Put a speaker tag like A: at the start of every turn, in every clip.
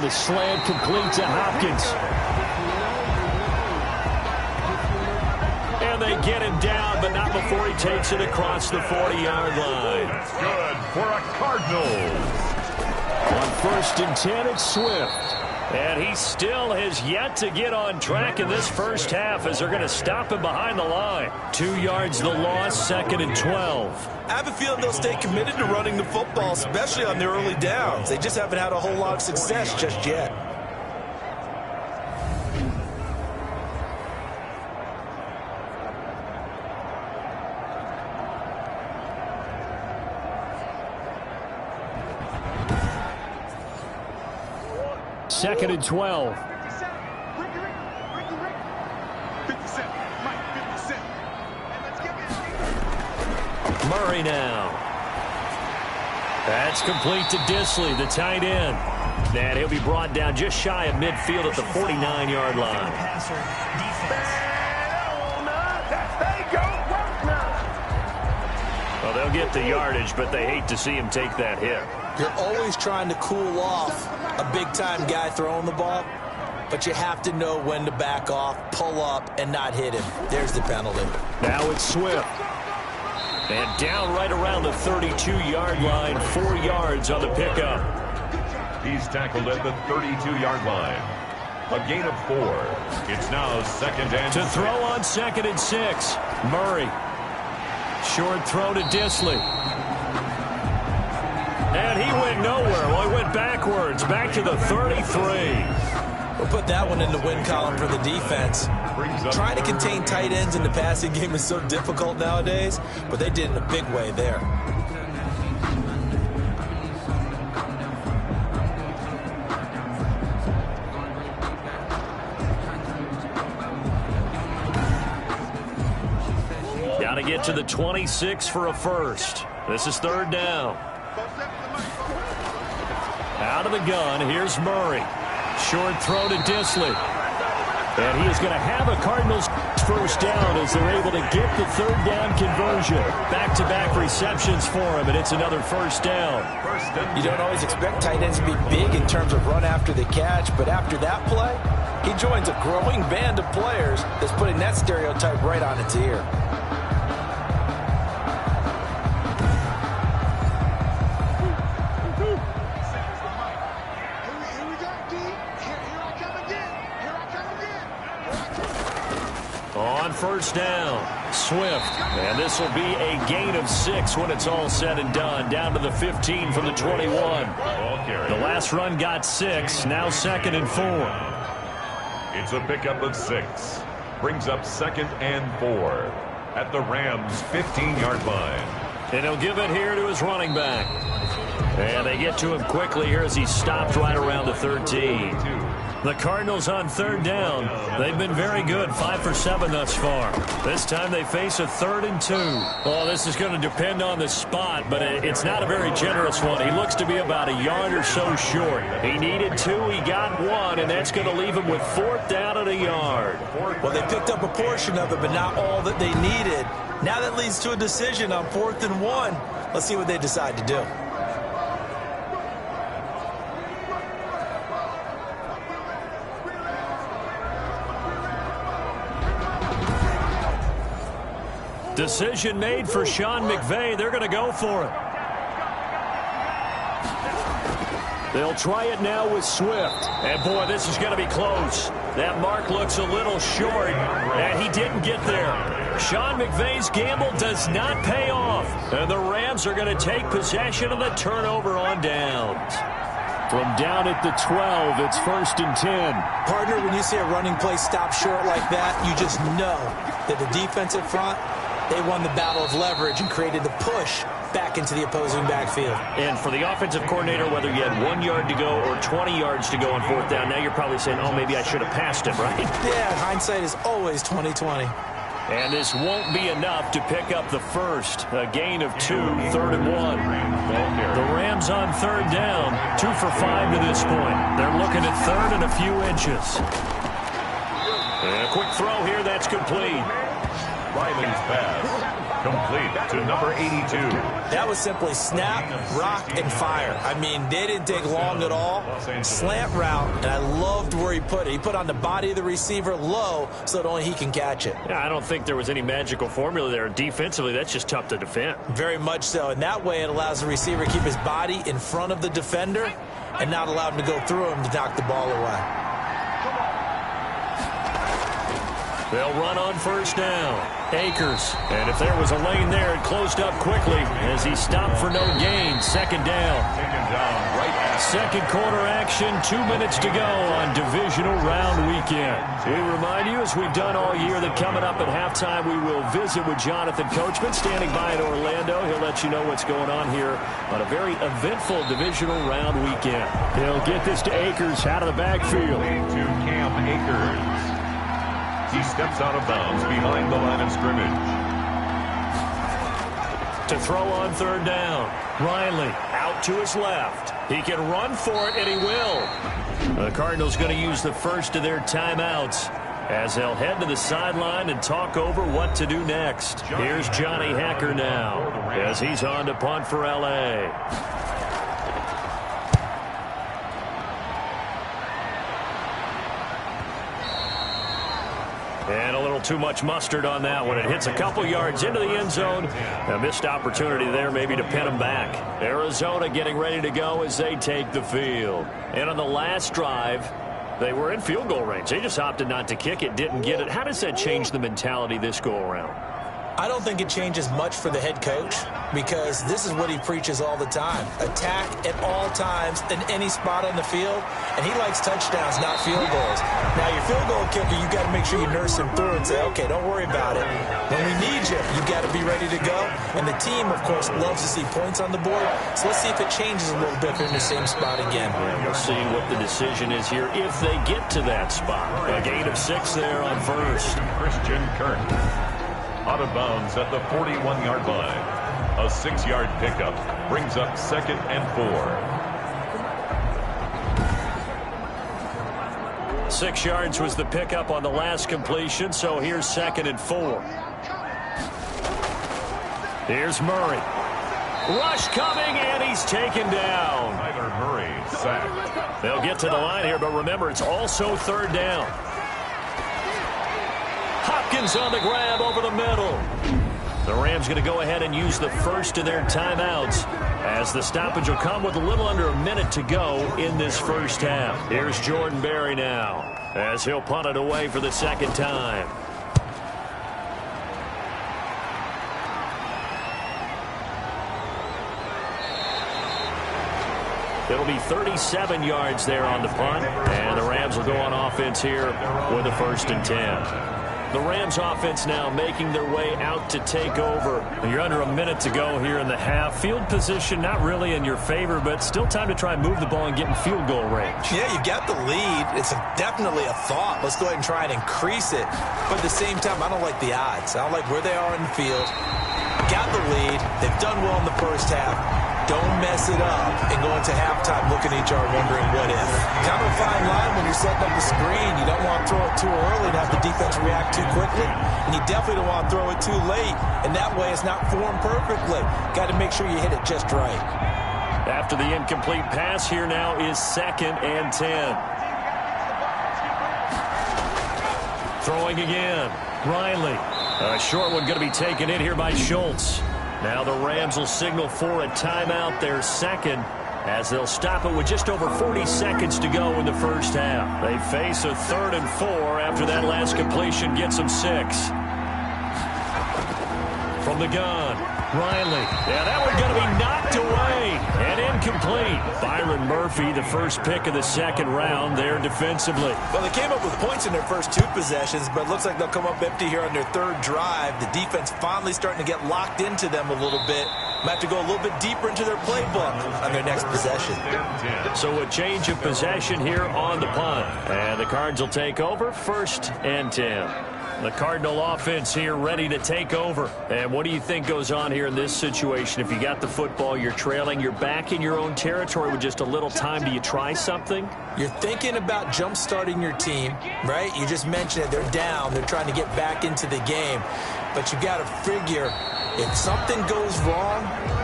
A: the slant complete to Hopkins. And they get him down, but not before he takes it across the 40-yard line.
B: That's good for a Cardinals.
A: On 1st and 10, it's Swift. And he still has yet to get on track in this first half as they're going to stop him behind the line. 2 yards the loss, 2nd and 12.
C: I have a feeling they'll stay committed to running the football, especially on their early downs. They just haven't had a whole lot of success just yet.
A: Second and 12. Murray now. That's complete to Disley, the tight end. And he'll be brought down just shy of midfield at the 49-yard line. Well, they'll get the yardage, but they hate to see him take that hit.
C: You're always trying to cool off a big-time guy throwing the ball, but you have to know when to back off, pull up, and not hit him. There's the penalty.
A: Now it's Swift. And down right around the 32-yard line, 4 yards on the pickup.
B: He's tackled at the 32-yard line. A gain of 4. It's now 2nd and 6.
A: To throw on 2nd and 6. Murray. Short throw to Disley. And he went nowhere. Well, he went backwards, back to the 33.
C: We'll put that one in the win column for the defense. Trying to contain tight ends in the passing game is so difficult nowadays, but they did in a big way there.
A: Got to get to the 26 for a first. This is 3rd down. Out of the gun, here's Murray. Short throw to Disley. And he is going to have a Cardinals first down as they're able to get the 3rd down conversion. Back-to-back receptions for him, and it's another first down.
C: You don't always expect tight ends to be big in terms of run after the catch, but after that play, he joins a growing band of players that's putting that stereotype right on its ear.
A: On 1st down, Swift. And this will be a gain of 6 when it's all said and done. Down to the 15 from the 21. The last run got 6. Now 2nd and 4.
B: It's a pickup of 6. Brings up 2nd and 4 at the Rams' 15-yard line.
A: And he'll give it here to his running back. And they get to him quickly here as he stopped right around the 13. The Cardinals on 3rd down. They've been very good, 5 for 7 thus far. This time they face a 3rd and 2. Well, this is going to depend on the spot, but it's not a very generous one. He looks to be about a yard or so short. He needed 2, he got 1, and that's going to leave him with 4th down at a yard.
C: Well, they picked up a portion of it, but not all that they needed. Now that leads to a decision on 4th and 1. Let's see what they decide to do.
A: Decision made for Sean McVay. They're going to go for it. They'll try it now with Swift. And, boy, this is going to be close. That mark looks a little short, and he didn't get there. Sean McVay's gamble does not pay off. And the Rams are going to take possession of the turnover on downs. From down at the 12, it's 1st and 10.
C: Partner, when you see a running play stop short like that, you just know that the defensive front, they won the battle of leverage and created the push back into the opposing backfield.
A: And for the offensive coordinator, whether you had 1 yard to go or 20 yards to go on 4th down, now you're probably saying, oh, maybe I should have passed him, right?
C: Yeah, hindsight is always 20/20.
A: And this won't be enough to pick up the first. A gain of 2, 3rd and 1. The Rams on 3rd down, 2 for 5 to this point. They're looking at 3rd and a few inches. And a quick throw here, that's complete.
B: Riley's pass. Complete to number 82.
C: That was simply snap, rock, and fire. I mean, they didn't take long at all. Slant route, and I loved where he put it. He put on the body of the receiver low so that only he can catch it.
A: Yeah, I don't think there was any magical formula there. Defensively, that's just tough to defend.
C: Very much so. And that way it allows the receiver to keep his body in front of the defender and not allow him to go through him to knock the ball away.
A: They'll run on first down. Akers. And if there was a lane there, it closed up quickly as he stopped for no gain. Second down. Second quarter action. 2 minutes to go on divisional round weekend. We remind you, as we've done all year, that coming up at halftime, we will visit with Jonathan Coachman standing by in Orlando. He'll let you know what's going on here on a very eventful divisional round weekend. He'll get this to Akers out of the backfield.
B: To Cam Akers. He steps out of bounds behind the line of scrimmage.
A: To throw on third down. Riley out to his left. He can run for it, and he will. The Cardinals going to use the first of their timeouts as they'll head to the sideline and talk over what to do next. Here's Johnny Hekker now as he's on to punt for L.A. And a little too much mustard on that one. It hits a couple yards into the end zone. A missed opportunity there maybe to pin them back. Arizona getting ready to go as they take the field. And on the last drive, they were in field goal range. They just opted not to kick it, didn't get it. How does that change the mentality this go-around?
C: I don't think it changes much for the head coach because this is what he preaches all the time. Attack at all times in any spot on the field, and he likes touchdowns, not field goals. Now, your field goal kicker, you got to make sure you nurse him through and say, okay, don't worry about it. When we need you, you got to be ready to go. And the team, of course, loves to see points on the board. So let's see if it changes a little bit if they're in the same spot again.
A: We'll see what the decision is here if they get to that spot. A gain of 6 there on first.
B: Christian Kirk. Out of bounds at the 41-yard line. A 6-yard pickup brings up 2nd and 4.
A: 6 yards was the pickup on the last completion, so here's 2nd and 4. Here's Murray. Rush coming, and he's taken down.
B: Tyler Murray sacked.
A: They'll get to the line here, but remember, it's also third down. Hopkins on the grab over the middle. The Rams going to go ahead and use the first of their timeouts as the stoppage will come with a little under a minute to go in this first half. Here's Jordan Berry now as he'll punt it away for the second time. It'll be 37 yards there on the punt, and the Rams will go on offense here with a 1st and 10. The Rams offense now making their way out to take over. You're under a minute to go here in the half. Field position not really in your favor, but still time to try and move the ball and get in field goal range.
C: Yeah, you got the lead. It's definitely a thought. Let's go ahead and try and increase it. But at the same time, I don't like the odds. I don't like where they are in the field. Got the lead. They've done well in the first half. Don't mess it up and go into halftime looking at each other wondering what if. Kind of a fine line when you're setting up the screen. You don't want to throw it too early and have the defense react too quickly. And you definitely don't want to throw it too late. And that way it's not formed perfectly. Got to make sure you hit it just right.
A: After the incomplete pass, here now is 2nd and 10. Throwing again. Riley. A short one going to be taken in here by Schultz. Now the Rams will signal for a timeout, their second, as they'll stop it with just over 40 seconds to go in the first half. They face a 3rd and 4 after that last completion gets them 6. From the gun, Riley. Yeah, that one going to be knocked away and incomplete. Byron Murphy, the first pick of the second round there defensively.
C: Well, they came up with points in their first 2 possessions, but it looks like they'll come up empty here on their 3rd drive. The defense finally starting to get locked into them a little bit. Might have to go a little bit deeper into their playbook on their next possession.
A: So a change of possession here on the punt. And the Cards will take over 1st and 10. The Cardinal offense here ready to take over. And what do you think goes on here in this situation? If you got the football, you're trailing, you're back in your own territory with just a little time. Do you try something?
C: You're thinking about jump-starting your team, right? You just mentioned it. They're down. They're trying to get back into the game. But you got to figure, if something goes wrong,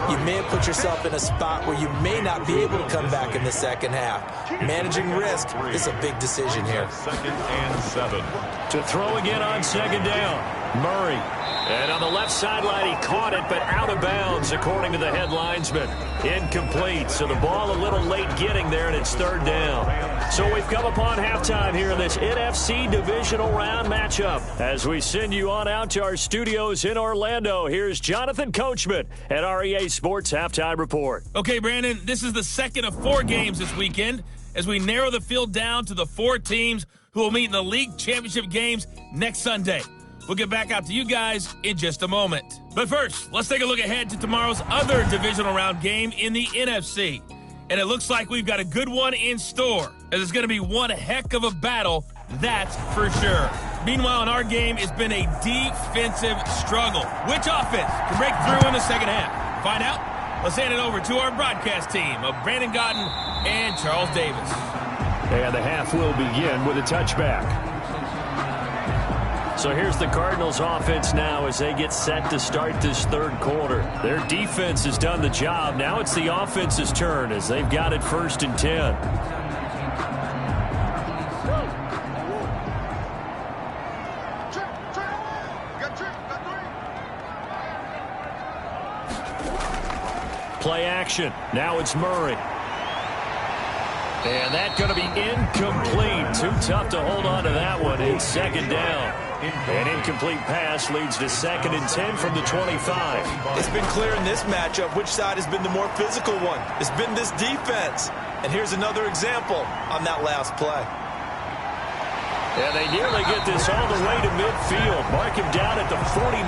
C: you may have put yourself in a spot where you may not be able to come back in the second half. Managing risk is a big decision here.
B: 2nd and 7.
A: To throw again on 2nd down, Murray. And on the left sideline, he caught it, but out of bounds, according to the head linesman. Incomplete, so the ball a little late getting there, and it's 3rd down. So we've come upon halftime here in this NFC Divisional Round matchup. As we send you on out to our studios in Orlando, here's Jonathan Coachman at REA Sports Halftime Report.
D: Okay, Brandon, this is the second of 4 games this weekend as we narrow the field down to the 4 teams who will meet in the league championship games next Sunday. We'll get back out to you guys in just a moment. But first, let's take a look ahead to tomorrow's other divisional round game in the NFC. And it looks like we've got a good one in store, as it's going to be one heck of a battle, that's for sure. Meanwhile, in our game, it's been a defensive struggle. Which offense can break through in the second half? Find out? Let's hand it over to our broadcast team of Brandon Gotten and Charles Davis.
A: And the half will begin with a touchback. So here's the Cardinals offense now as they get set to start this 3rd quarter. Their defense has done the job. Now it's the offense's turn as they've got it 1st and 10. Play action. Now it's Murray. And that's going to be incomplete. Too tough to hold on to that one. It's 2nd down. An incomplete pass leads to 2nd and 10 from the 25.
C: It's been clear in this matchup which side has been the more physical one. It's been this defense. And here's another example on that last play.
A: And they nearly get this all the way to midfield. Mark him down at the 49.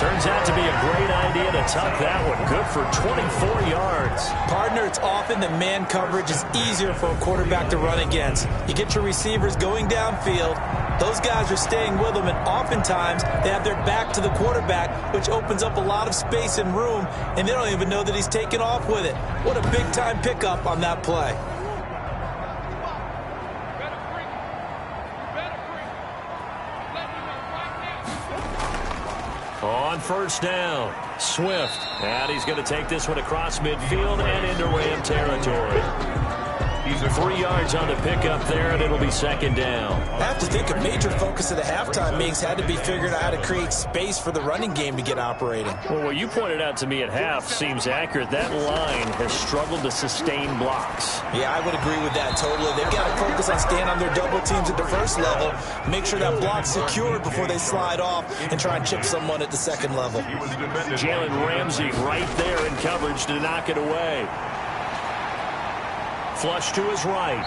A: Turns out to be a great idea to tuck that one. Good for 24 yards.
C: Partner, it's often that man coverage is easier for a quarterback to run against. You get your receivers going downfield. Those guys are staying with them, and oftentimes they have their back to the quarterback, which opens up a lot of space and room, and they don't even know that he's taken off with it. What a big-time pickup on that play.
A: On 1st down, Swift. And he's going to take this one across midfield and into Ram territory. 3 yards on the pickup there, and it'll be 2nd down.
C: I have to think a major focus of the halftime meetings had to be figuring out how to create space for the running game to get operating.
A: Well, what you pointed out to me at half seems accurate. That line has struggled to sustain blocks.
C: Yeah, I would agree with that totally. They've got to focus on staying on their double teams at the 1st level, make sure that block's secured before they slide off and try and chip someone at the 2nd level.
A: Jalen Ramsey right there in coverage to knock it away. Flush to his right.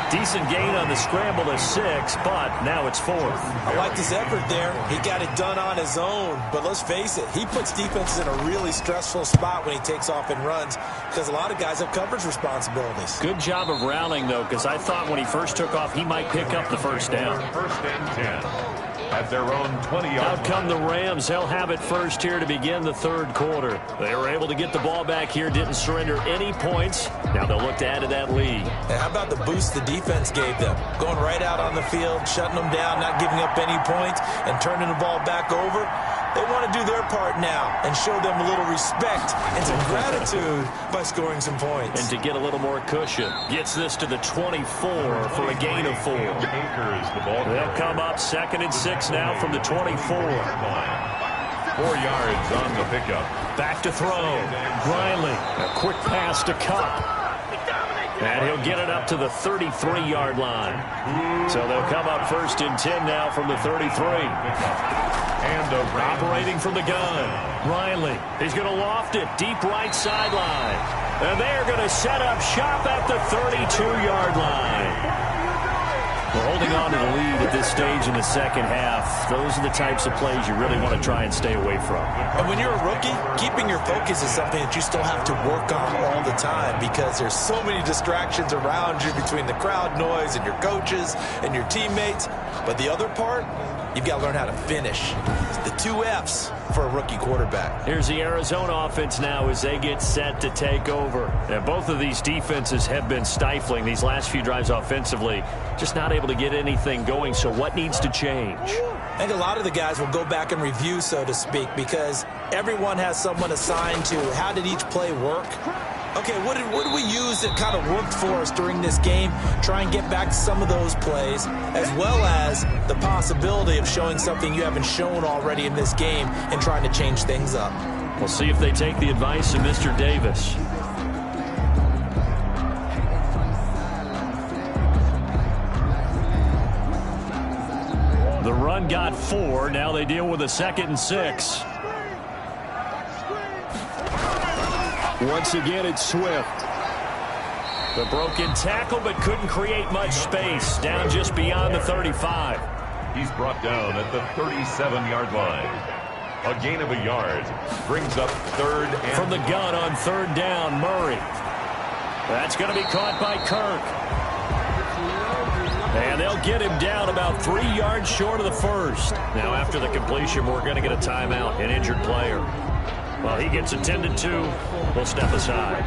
A: Decent gain on the scramble to 6, but now it's 4th.
C: I liked his effort there. He got it done on his own. But let's face it, he puts defenses in a really stressful spot when he takes off and runs because a lot of guys have coverage responsibilities.
A: Good job of rallying, though, because I thought when he first took off, he might pick up the 1st down.
B: 1st and 10. At their own 20-yard
A: Out come the Rams. They'll have it first here to begin the 3rd quarter. They were able to get the ball back here, didn't surrender any points. Now they'll look to add to that lead.
C: And how about the boost the defense gave them? Going right out on the field, shutting them down, not giving up any points, and turning the ball back over. They want to do their part now and show them a little respect and some gratitude by scoring some points.
A: And to get a little more cushion. Gets this to the 24 for a gain of 4. They'll come up 2nd and 6 now from the 24.
B: 4 yards on the pickup.
A: Back to throw. Riley. A quick pass to Cup. And he'll get it up to the 33-yard line. So they'll come up 1st and 10 now from the 33.
B: And
A: operating from the gun. Riley. He's going to loft it deep right sideline. And they're going to set up shop at the 32-yard line. Well, holding on to the lead at this stage in the second half, those are the types of plays you really want to try and stay away from.
C: And when you're a rookie, keeping your focus is something that you still have to work on all the time because there's so many distractions around you between the crowd noise and your coaches and your teammates. But the other part, you've got to learn how to finish. It's the 2 F's for a rookie quarterback.
A: Here's the Arizona offense now as they get set to take over. And both of these defenses have been stifling these last few drives offensively, just not able to get anything going. So what needs to change?
C: I think a lot of the guys will go back and review, so to speak, because everyone has someone assigned to how did each play work. Okay, what did we use that kind of worked for us during this game? Try and get back to some of those plays, as well as the possibility of showing something you haven't shown already in this game and trying to change things up.
A: We'll see if they take the advice of Mr. Davis. The run got 4. Now they deal with a 2nd and 6. Once again, it's Swift. The broken tackle, but couldn't create much space. Down just beyond the 35.
B: He's brought down at the 37-yard line. A gain of a yard brings up 3rd and...
A: From the gun on 3rd down, Murray. That's going to be caught by Kirk. And they'll get him down about 3 yards short of the first. Now, after the completion, we're going to get a timeout, an injured player. Well, he gets attended to. We'll step aside.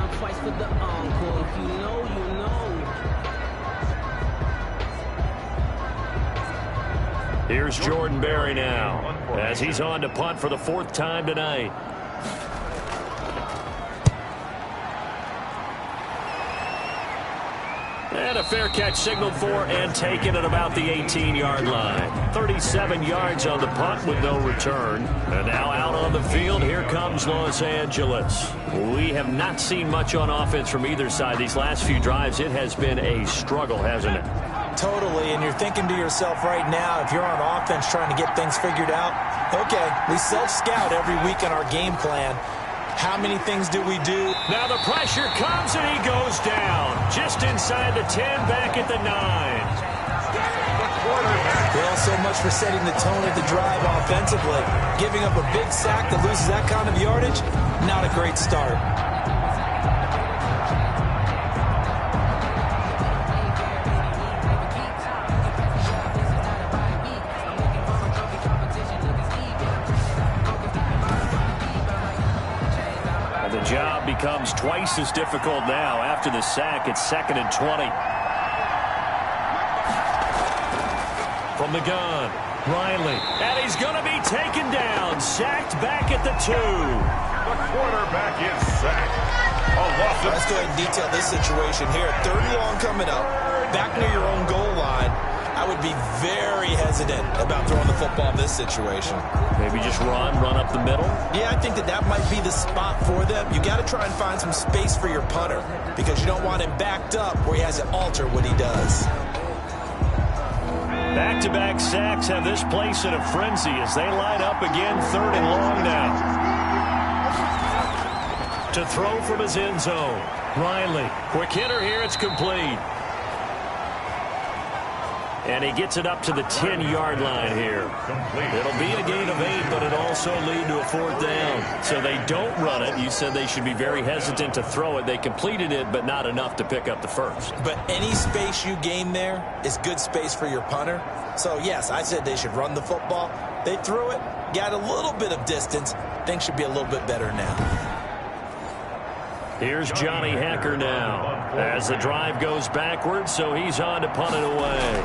A: Here's Jordan Berry now as he's on to punt for the 4th time tonight. And a fair catch signaled for and taken at about the 18-yard line. 37 yards on the punt with no return. And now out on the field, here comes Los Angeles. We have not seen much on offense from either side. These last few drives, it has been a struggle, hasn't it?
C: Totally, and you're thinking to yourself right now, if you're on offense trying to get things figured out, okay, we self-scout every week in our game plan. How many things do we do?
A: Now the pressure comes and he goes down. Just inside the 10, back at the 9.
C: Well, so much for setting the tone of the drive offensively. Giving up a big sack that loses that kind of yardage, not a great start.
A: The job becomes twice as difficult now. After the sack, it's 2nd and 20. From the gun, Riley. And he's going to be taken down. Sacked back at the 2.
B: The quarterback is sacked.
C: Let's go ahead and detail this situation here. 3rd and long coming up. Back near your own goal line. I would be very hesitant about throwing the football in this situation.
A: Maybe just run up the middle?
C: Yeah, I think that might be the spot for them. You got to try and find some space for your punter because you don't want him backed up where he has to alter what he does.
A: Back-to-back sacks have this place in a frenzy as they line up again 3rd and long now. To throw from his end zone. Riley, quick hitter here, it's complete. And he gets it up to the 10-yard line here. It'll be a gain of 8, but it'll also lead to a 4th down. So they don't run it. You said they should be very hesitant to throw it. They completed it, but not enough to pick up the first.
C: But any space you gain there is good space for your punter. So, yes, I said they should run the football. They threw it, got a little bit of distance. Things should be a little bit better now.
A: Here's Johnny Hekker now as the drive goes backwards, so he's on to punt it away.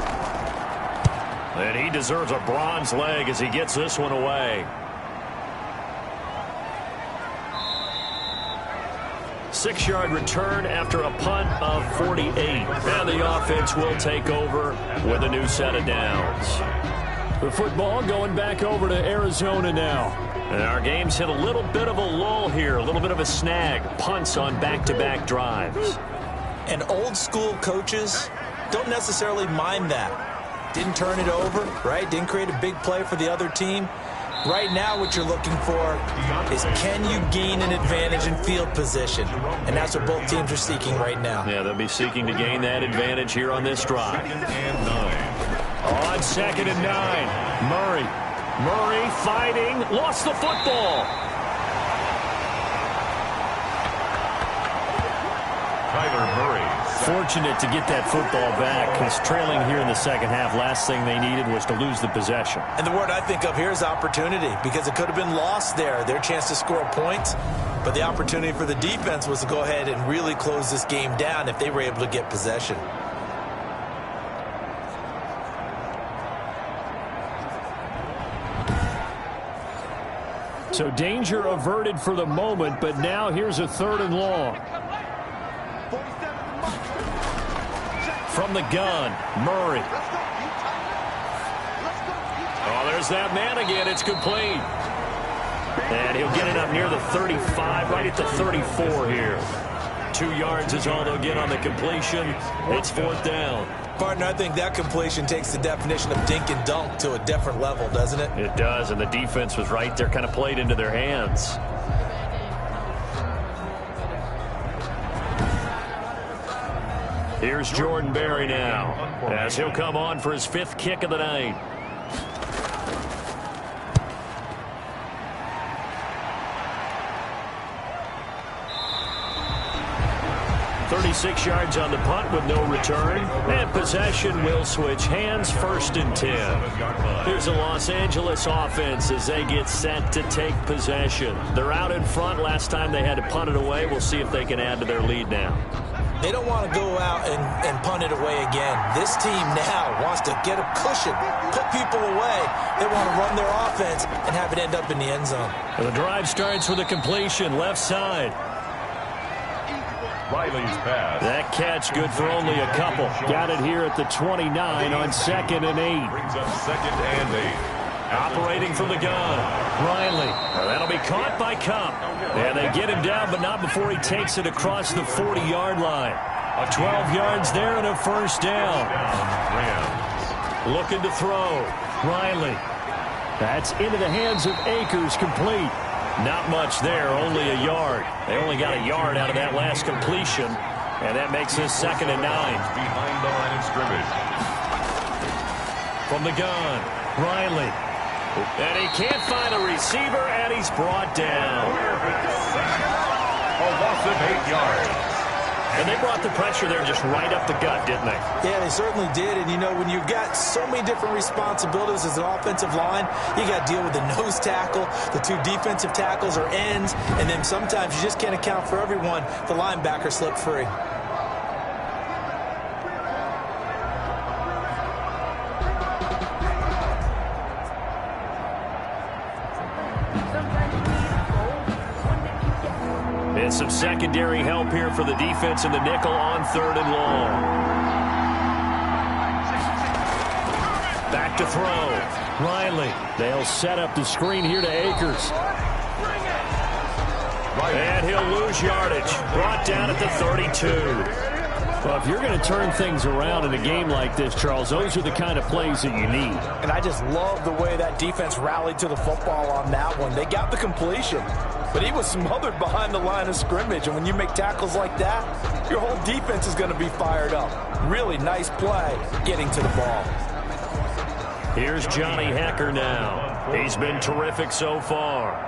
A: And he deserves a bronze leg as he gets this one away. 6-yard return after a punt of 48. And the offense will take over with a new set of downs. The football going back over to Arizona now. And our game's hit a little bit of a lull here, a little bit of a snag. Punts on back-to-back drives.
C: And old-school coaches don't necessarily mind that. Didn't turn it over, right? Didn't create a big play for the other team. Right now what you're looking for is can you gain an advantage in field position? And that's what both teams are seeking right now.
A: Yeah, they'll be seeking to gain that advantage here on this drive.
B: 2nd and 9.
A: On 2nd and 9, Murray fighting, lost the football.
B: Kyler Murray.
A: Fortunate to get that football back, because trailing here in the second half, last thing they needed was to lose the possession.
C: And the word I think of here is opportunity, because it could have been lost there, their chance to score points. But the opportunity for the defense was to go ahead and really close this game down if they were able to get possession.
A: So danger averted for the moment, but now here's a 3rd and long. From the gun, Murray. Oh, there's that man again. It's complete. And he'll get it up near the 35, right at the 34 here. 2 yards is all they'll get on the completion. It's 4th down.
C: Partner, I think that completion takes the definition of dink and dunk to a different level, doesn't it?
A: It does, and the defense was right there, kind of played into their hands. Here's Jordan Berry now, as he'll come on for his 5th kick of the night. .36 yards on the punt with no return. And possession will switch hands, 1st and 10. Here's the Los Angeles offense as they get set to take possession. They're out in front. Last time they had to punt it away. We'll see if they can add to their lead now.
C: They don't want to go out and punt it away again. This team now wants to get a cushion, put people away. They want to run their offense and have it end up in the end zone.
A: Well, the drive starts with a completion, left side.
B: Riley's pass.
A: That catch good for only a couple. Got it here at the 29 on 2nd and 8.
B: Brings up 2nd and 8.
A: Operating from the gun, Riley. That'll be caught by Kupp. And they get him down, but not before he takes it across the 40-yard line. 12 yards there and a 1st down. Looking to throw. Riley. That's into the hands of Akers, complete. Not much there, only a yard. They only got a yard out of that last completion, and that makes this 2nd and 9.
B: Behind the line of scrimmage.
A: From the gun, Riley. And he can't find a receiver, and he's brought down.
B: A loss of 8 yards.
A: And they brought the pressure there just right up the gut, didn't they?
C: Yeah, they certainly did. And, you know, when you've got so many different responsibilities as an offensive line, you got to deal with the nose tackle, the 2 defensive tackles or ends, and then sometimes you just can't account for everyone. The linebacker slipped free.
A: And some secondary help here for the defense in the nickel on 3rd and long. Back to throw. Riley. They'll set up the screen here to Akers. And he'll lose yardage. Brought down at the 32. Well, if you're going to turn things around in a game like this, Charles, those are the kind of plays that you need.
C: And I just love the way that defense rallied to the football on that one. They got the completion, but he was smothered behind the line of scrimmage. And when you make tackles like that, your whole defense is going to be fired up. Really nice play getting to the ball.
A: Here's Johnny Hekker now. He's been terrific so far.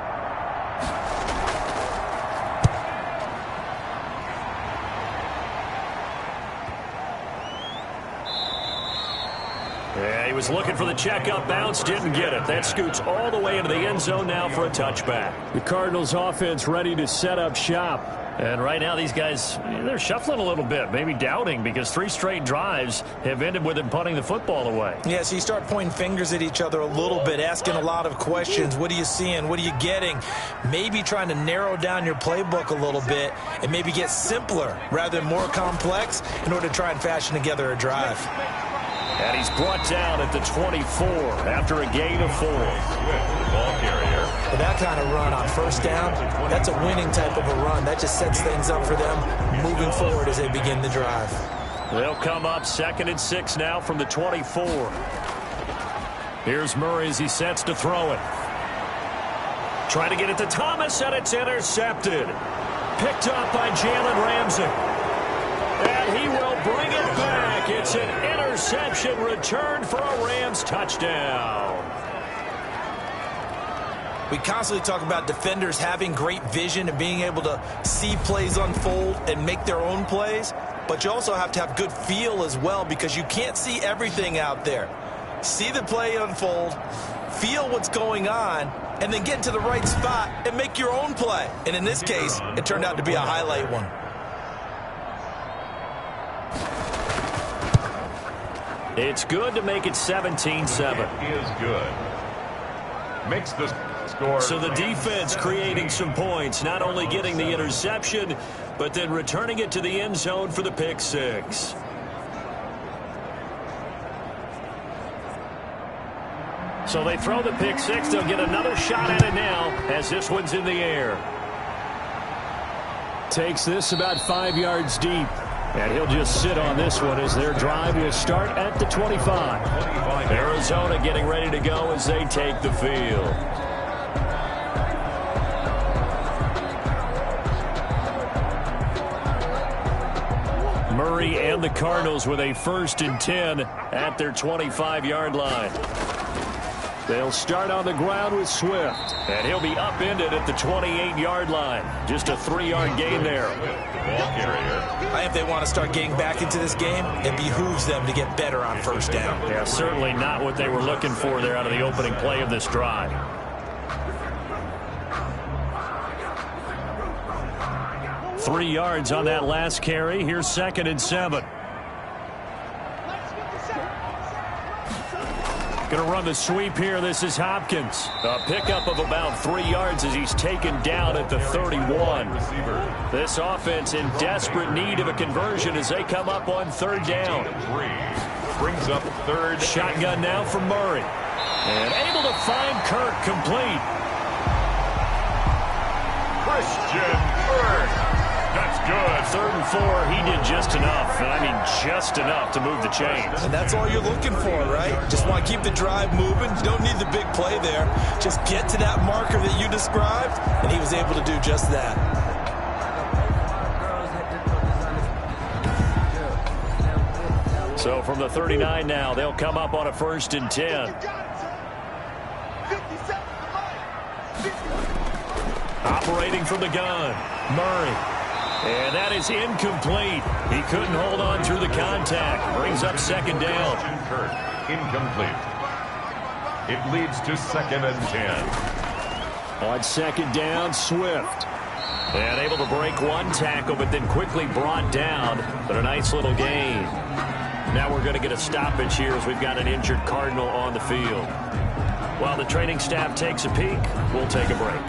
A: Yeah, he was looking for the checkup bounce, didn't get it. That scoots all the way into the end zone now for a touchback. The Cardinals offense ready to set up shop. And right now these guys, they're shuffling a little bit, maybe doubting, because 3 straight drives have ended with them punting the football away.
C: Yeah, so you start pointing fingers at each other a little bit, asking a lot of questions. What are you seeing? What are you getting? Maybe trying to narrow down your playbook a little bit and maybe get simpler rather than more complex in order to try and fashion together a drive.
A: And he's brought down at the 24 after a gain of 4.
B: Ball carrier.
C: Well, that kind of run on 1st down, that's a winning type of a run. That just sets things up for them moving forward as they begin the drive.
A: They'll come up 2nd and 6 now from the 24. Here's Murray as he sets to throw it. Trying to get it to Thomas, and it's intercepted. Picked up by Jalen Ramsey. And he will bring it back. It's an interception returned for a Rams touchdown.
C: We constantly talk about defenders having great vision and being able to see plays unfold and make their own plays. But you also have to have good feel as well, because you can't see everything out there. See the play unfold, feel what's going on, and then get to the right spot and make your own play. And in this case, it turned out to be a highlight one.
A: It's good to make it 17-7.
B: It is good. Makes the score.
A: So the defense creating some points, not only getting the interception, but then returning it to the end zone for the pick six. So they throw the pick six. They'll get another shot at it now as this one's in the air. Takes this about 5 yards deep. And he'll just sit on this one as their drive will start at the 25. Arizona getting ready to go as they take the field. Murray and the Cardinals with a 1st and 10 at their 25-yard line. They'll start on the ground with Swift, and he'll be upended at the 28-yard line. Just a 3-yard gain there.
C: If they want to start getting back into this game, it behooves them to get better on 1st down.
A: Yeah, certainly not what they were looking for there out of the opening play of this drive. Three yards on that last carry. Here's 2nd and 7. Going to run the sweep here. This is Hopkins. A pickup of about 3 yards as he's taken down at the 31. This offense in desperate need of a conversion as they come up on 3rd down.
B: Brings up 3rd.
A: Shotgun now for Murray. And able to find Kirk complete.
B: Christian Kirk. That's good.
A: 3rd and 4. He did just enough. And I mean just enough to move the chains.
C: And that's all you're looking for, right? Just want to keep the drive moving. You don't need the big play there. Just get to that marker that you described, and he was able to do just that.
A: So from the 39 now, they'll come up on a 1st and 10. Operating from the gun, Murray. And that is incomplete. He couldn't hold on through the contact. Brings up 2nd down.
B: Kirk, incomplete. It leads to 2nd and 10.
A: On 2nd down, Swift. And able to break one tackle, but then quickly brought down. But a nice little gain. Now we're going to get a stoppage here as we've got an injured Cardinal on the field. While the training staff takes a peek, we'll take a break.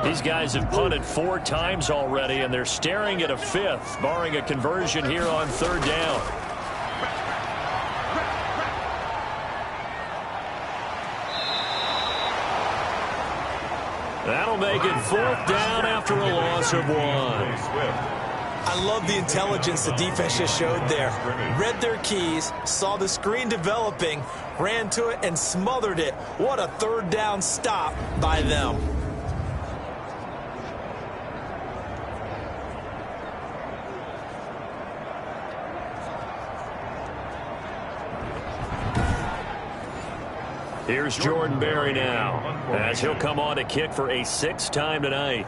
A: These guys have punted 4 times already, and they're staring at a 5th, barring a conversion here on 3rd down. That'll make it 4th down after a loss of 1.
C: I love the intelligence the defense just showed there. Read their keys, saw the screen developing, ran to it, and smothered it. What a 3rd down stop by them.
A: Here's Jordan Berry now, as he'll come on to kick for a 6th time tonight.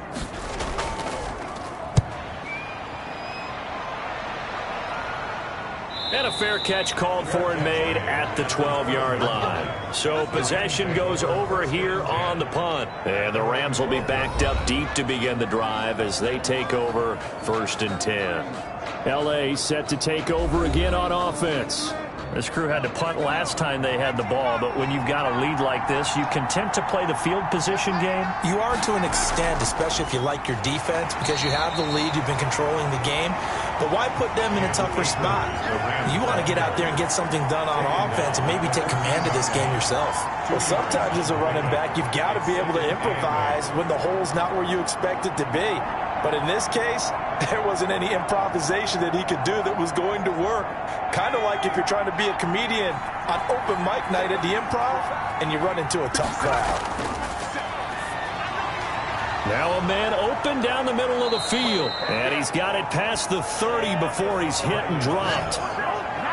A: And a fair catch called for and made at the 12-yard line. So possession goes over here on the punt. And the Rams will be backed up deep to begin the drive as they take over 1st and 10. L.A. set to take over again on offense. This crew had to punt last time they had the ball, but when you've got a lead like this, you content to play the field position game?
C: You are to an extent, especially if you like your defense, because you have the lead, you've been controlling the game. But why put them in a tougher spot? You want to get out there and get something done on offense and maybe take command of this game yourself. Well, sometimes as a running back, you've got to be able to improvise when the hole's not where you expect it to be. But in this case, there wasn't any improvisation that he could do that was going to work. Kind of like if you're trying to be a comedian on open mic night at the Improv and you run into a tough crowd.
A: Now a man open down the middle of the field. And he's got it past the 30 before he's hit and dropped.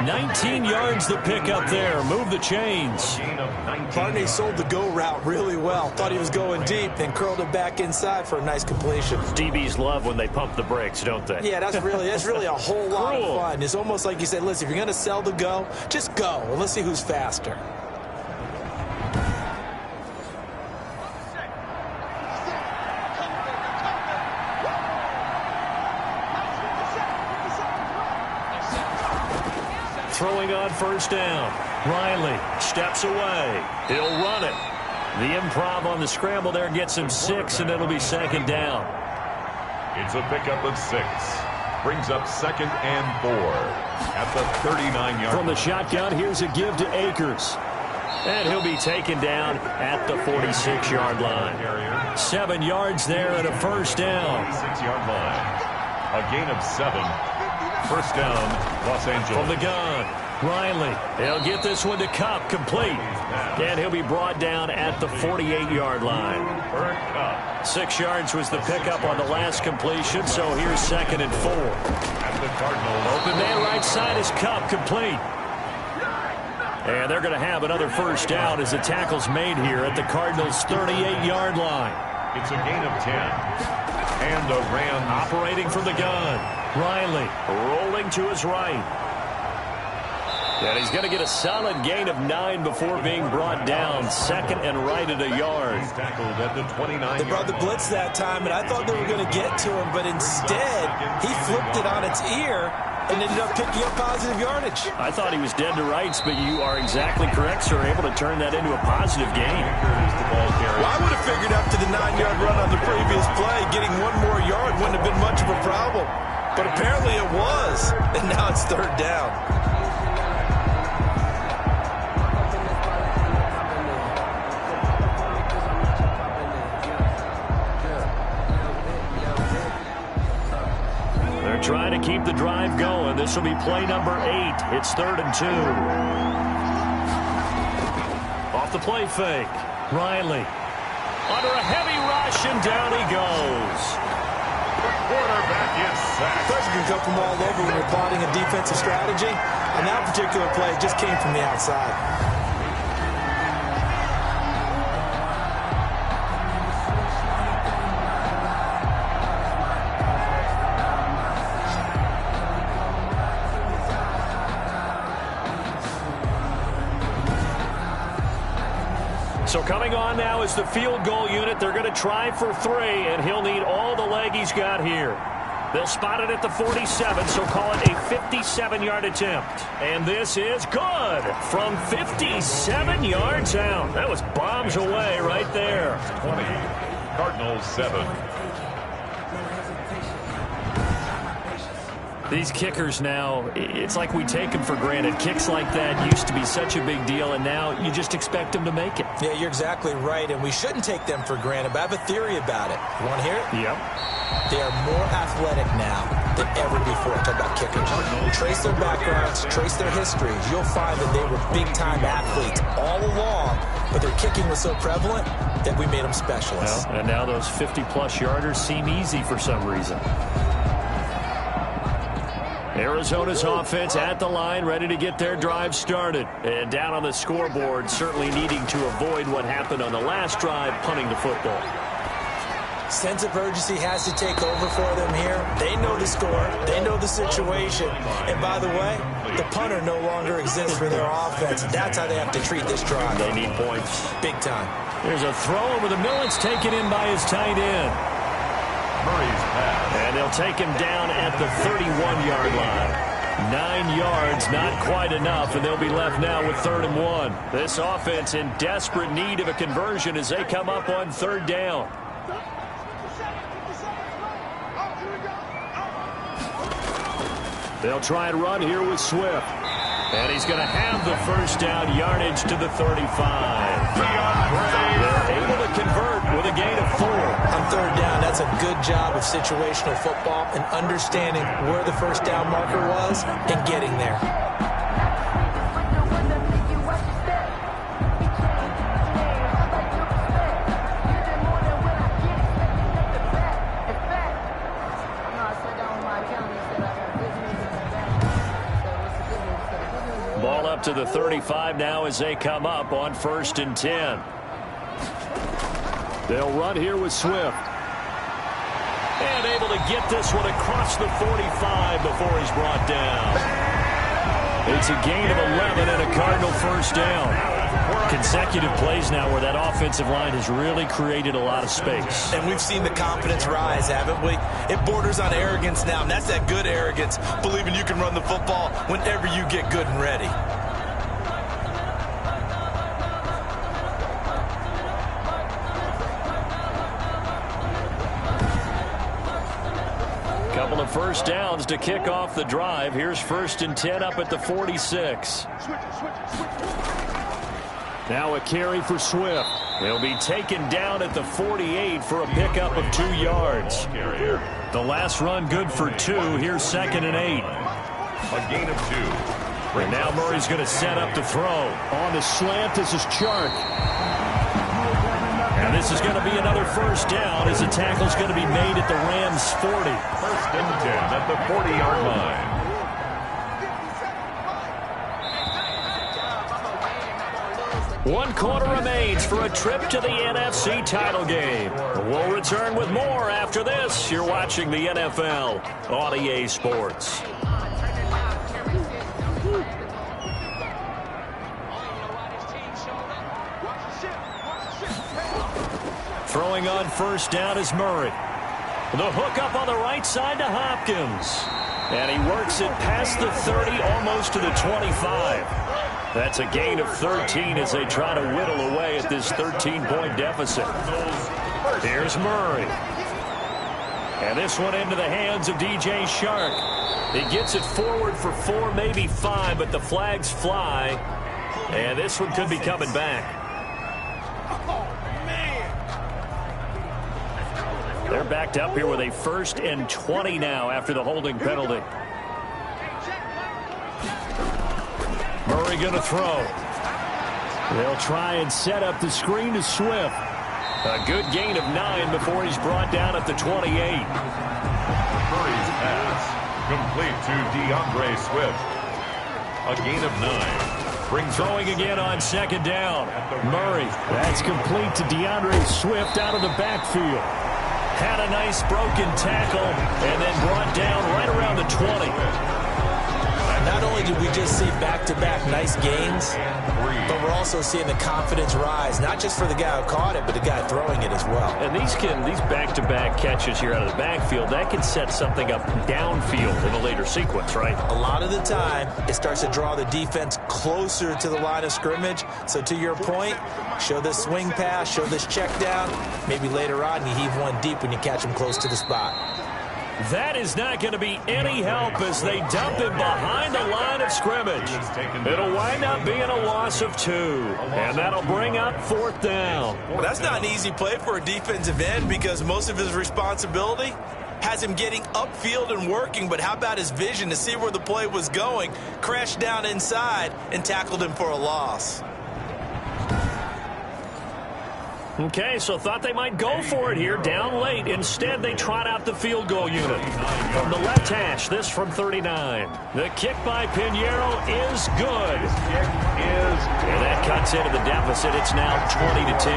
A: 19 yards the pick up there. Move the chains.
C: Barney sold the go route really well. Thought he was going deep, then curled it back inside for a nice completion.
A: DBs love when they pump the brakes, don't they?
C: Yeah, that's really a whole lot of fun. It's almost like you said, listen, if you're going to sell the go, just go, and let's see who's faster.
A: Throwing on first down. Riley steps away. He'll run it. The Improv on the scramble there gets him 6, and it'll be second down.
B: It's a pickup of 6. Brings up 2nd and 4 at the 39-yard line.
A: From the shotgun, here's a give to Akers. And he'll be taken down at the 46-yard line. 7 yards there and a first down.
B: 46-yard line. A gain of 7. First down, Los Angeles.
A: From the gun, Riley. He'll get this one to Kupp, complete. And he'll be brought down at the 48-yard line. 6 yards was the pickup on the last completion, so here's 2nd and 4.
B: At the Cardinals.
A: Open man right side is Kupp, complete. And they're going to have another first down as the tackle's made here at the Cardinals' 38-yard line.
B: It's a gain of 10. And a Rams
A: operating from the gun. Riley rolling to his right. And he's going to get a solid gain of 9 before being brought down. 2nd and right at a yard.
B: He's tackled at the 29.
C: They brought the blitz that time, and I thought they were going to get to him, but instead he flipped it on its ear and ended up picking up positive yardage.
A: I thought he was dead to rights, but you are exactly correct, sir. Able to turn that into a positive gain.
C: Well, I would have figured up to the 9-yard run on the previous play. Getting one more yard wouldn't have been much of a problem. But apparently it was, and now it's 3rd down.
A: They're trying to keep the drive going. This will be play number 8. It's 3rd and 2. Off the play fake. Riley under a heavy rush, and down he goes.
B: Quarterback is sacked.
C: Pressure can come from all over when you're plotting a defensive strategy. And that particular play just came from the outside.
A: So coming on now is the field goal unit. They're going to try for 3, and he'll need all the leg he's got here. They'll spot it at the 47, so call it a 57-yard attempt. And this is good from 57 yards out. That was bombs away right there.
B: 20. Cardinals 7.
A: These kickers now, it's like we take them for granted. Kicks like that used to be such a big deal, and now you just expect them to make it.
C: Yeah, you're exactly right, and we shouldn't take them for granted, but I have a theory about it. You want to hear it?
A: Yep.
C: They are more athletic now than ever before. Talk about kickers. Trace their backgrounds, trace their histories. You'll find that they were big-time athletes all along, but their kicking was so prevalent that we made them specialists.
A: Well, and now those 50-plus yarders seem easy for some reason. Arizona's offense at the line, ready to get their drive started. And down on the scoreboard, certainly needing to avoid what happened on the last drive, punting the football.
C: Sense of urgency has to take over for them here. They know the score. They know the situation. And by the way, the punter no longer exists for their offense. That's how they have to treat this drive.
A: They need points.
C: Big time.
A: There's a throw over the middle. It's taken in by his tight end.
B: Murray's pass.
A: And they'll take him down at the 31-yard line. 9 yards, not quite enough, and they'll be left now with 3rd and 1. This offense in desperate need of a conversion as they come up on 3rd down. They'll try and run here with Swift. And he's going to have the first down, yardage to the 35. They're able to convert with a gain of 4.
C: On 3rd down, that's That's a good job of situational football and understanding where the first down marker was and getting there.
A: Ball up to the 35 now as they come up on 1st and 10. They'll run here with Swift. And able to get this one across the 45 before he's brought down. It's a gain of 11 and a Cardinal first down. Consecutive plays now where that offensive line has really created a lot of space.
C: And we've seen the confidence rise, haven't we? It borders on arrogance now, and that's that good arrogance, believing you can run the football whenever you get good and ready.
A: Couple of first downs to kick off the drive. Here's 1st and 10 up at the 46. Now a carry for Swift. He'll be taken down at the 48 for a pickup of 2 yards. The last run good for 2. Here's 2nd and 8.
B: A gain of 2.
A: And now Murray's going to set up to throw. On the slant, this is Chark. And this is going to be another first down as the tackle's going to be made at the Rams' 40.
B: 1st and 10 at the 40-yard line.
A: One quarter remains for a trip to the NFC title game. We'll return with more after this. You're watching the NFL on EA Sports. Throwing on first down is Murray. The hook up on the right side to Hopkins. And he works it past the 30, almost to the 25. That's a gain of 13 as they try to whittle away at this 13-point deficit. Here's Murray. And this one into the hands of DJ Chark. He gets it forward for 4, maybe 5, but the flags fly. And this one could be coming back. They're backed up here with a 1st and 20 now after the holding penalty. Murray going to throw. They'll try and set up the screen to Swift. A good gain of 9 before he's brought down at the 28.
B: Murray's pass complete to DeAndre Swift. A gain of 9.
A: Throwing again on 2nd down. Murray, that's complete to DeAndre Swift out of the backfield. Had a nice broken tackle and then brought down right around the 20.
C: Not only did we just see back-to-back nice gains, but we're also seeing the confidence rise, not just for the guy who caught it, but the guy throwing it as well.
A: And these back-to-back catches here out of the backfield, that can set something up downfield in a later sequence, right?
C: A lot of the time, it starts to draw the defense closer to the line of scrimmage. So to your point, show this swing pass, show this check down. Maybe later on you heave one deep when you catch him close to the spot.
A: That is not going to be any help as they dump him behind the line of scrimmage. It'll wind up being a loss of 2, and that'll bring up 4th down.
C: Well, that's not an easy play for a defensive end because most of his responsibility has him getting upfield and working, but how about his vision to see where the play was going, crashed down inside, and tackled him for a loss.
A: Okay, so thought they might go for it here, down late. Instead, they trot out the field goal unit. From the left hash, this from 39. The kick by Pinheiro is good. And that cuts into the deficit. It's now 20 to 10.
B: 20.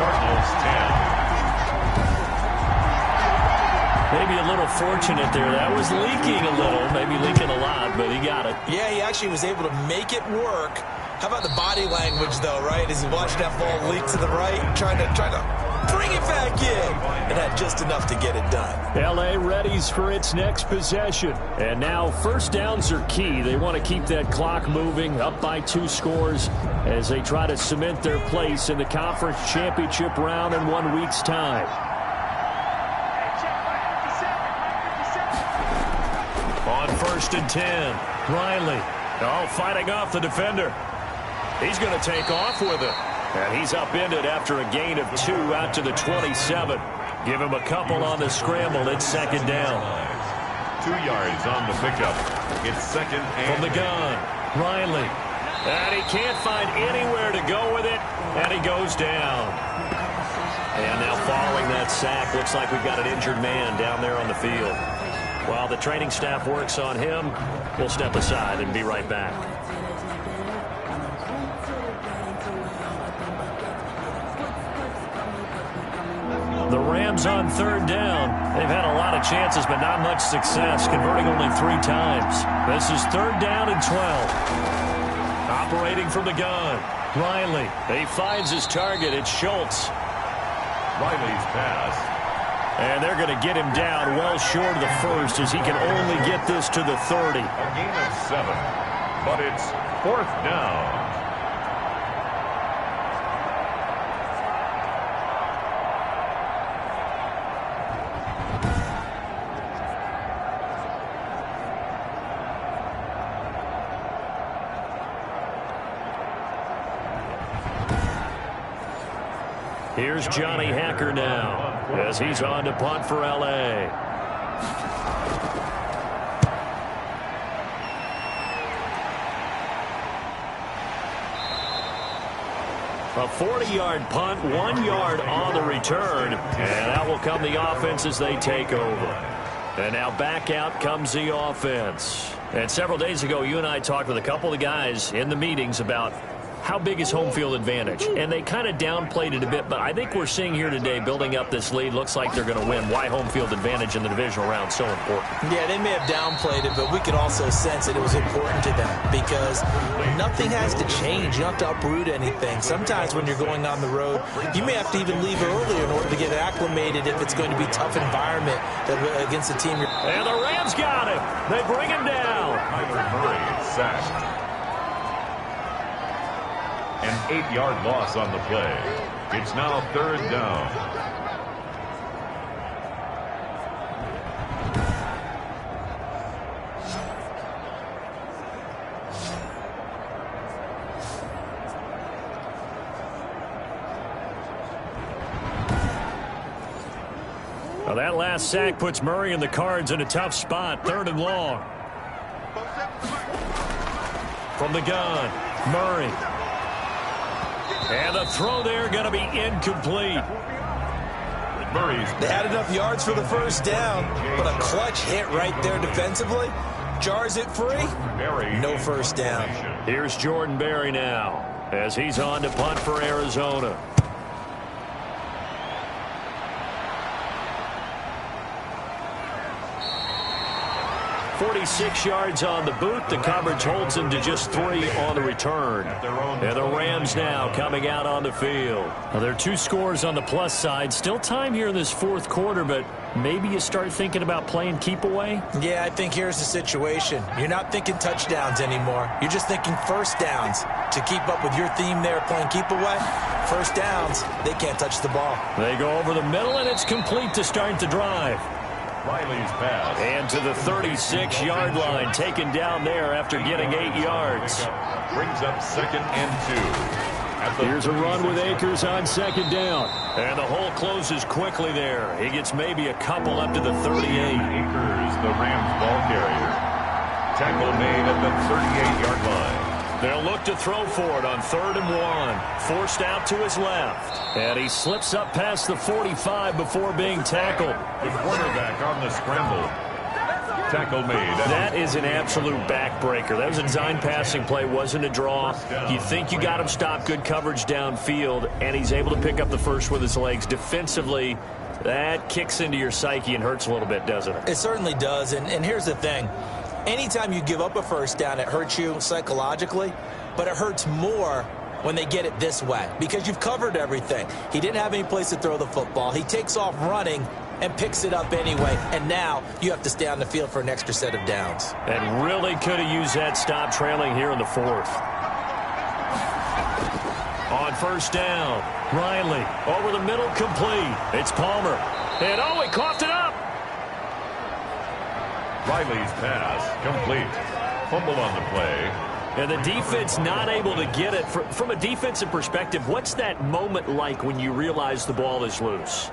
B: Cardinals 10.
A: Maybe a little fortunate there. That was leaking a little, maybe leaking a lot, but he got it.
C: Yeah, he actually was able to make it work. How about the body language, though, right? As he watched that ball leak to the right, trying to bring it back in. And had just enough to get it done.
A: L.A. readies for its next possession. And now first downs are key. They want to keep that clock moving, up by 2 scores, as they try to cement their place in the conference championship round in 1 week's time. On 1st and 10, Riley, fighting off the defender. He's going to take off with it. And he's upended after a gain of 2 out to the 27. Give him a couple on the scramble. It's second down.
B: 2 yards on the pickup. It's second and
A: from the gun. Riley. And he can't find anywhere to go with it. And he goes down. And now following that sack, looks like we've got an injured man down there on the field. While the training staff works on him, we'll step aside and be right back. The Rams on third down. They've had a lot of chances, but not much success, converting only 3 times. This is third down and 12. Operating from the gun. Riley. He finds his target. It's Schultz.
B: Riley's pass.
A: And they're going to get him down well short of the first as he can only get this to the 30.
B: A gain of 7, but it's fourth down.
A: Here's Johnny Hacker now as he's on to punt for L.A. A 40-yard punt, 1 yard on the return, and that will come the offense as they take over. And now back out comes the offense. And several days ago, you and I talked with a couple of guys in the meetings about how big is home field advantage? And they kind of downplayed it a bit, but I think we're seeing here today, building up this lead, looks like they're going to win. Why home field advantage in the divisional round so important?
C: Yeah, they may have downplayed it, but we could also sense that it was important to them because nothing has to change. You don't have to uproot anything. Sometimes when you're going on the road, you may have to even leave earlier in order to get acclimated if it's going to be a tough environment against a team.
A: And the Rams got him. They bring him down.
B: Kyler Murray sacked. An 8-yard loss on the play. It's now third down.
A: Well, that last sack puts Murray and the Cards in a tough spot. Third and long. From the gun, Murray. And the throw there going to be incomplete.
C: They had enough yards for the first down, but a clutch hit right there defensively. Jars it free. No first down.
A: Here's Jordan Berry now as he's on to punt for Arizona. 46 yards on the boot. The coverage holds him to just 3 on the return. And the Rams now coming out on the field. Now, there are 2 scores on the plus side. Still time here in this fourth quarter, but maybe you start thinking about playing keep away?
C: Yeah, I think here's the situation. You're not thinking touchdowns anymore. You're just thinking first downs. To keep up with your theme there, playing keep away, first downs, they can't touch the ball.
A: They go over the middle, and it's complete to start the drive.
B: Riley's pass.
A: And to the 36-yard line, taken down there after getting 8 yards.
B: Brings up second and 2.
A: Here's a run with Akers on second down. And the hole closes quickly there. He gets maybe a couple up to the 38.
B: Akers, the Rams ball carrier. Tackle made at the 38-yard line.
A: They'll look to throw for it on 3rd and 1. Forced out to his left. And he slips up past the 45 before being tackled.
B: The quarterback on the scramble. Tackle made.
A: That is an absolute backbreaker. That was a design passing play, wasn't a draw. You think you got him stopped, good coverage downfield, and he's able to pick up the first with his legs. Defensively, that kicks into your psyche and hurts a little bit, doesn't it?
C: It certainly does, and here's the thing. Anytime you give up a first down, it hurts you psychologically, but it hurts more when they get it this way because you've covered everything. He didn't have any place to throw the football. He takes off running and picks it up anyway, and now you have to stay on the field for an extra set of downs.
A: And really could have used that stop trailing here in the 4th. On first down, Riley over the middle, complete. It's Palmer. And oh, he coughed it up.
B: Riley's pass complete. Fumble on the play.
A: And the defense not able to get it. From a defensive perspective, what's that moment like when you realize the ball is loose?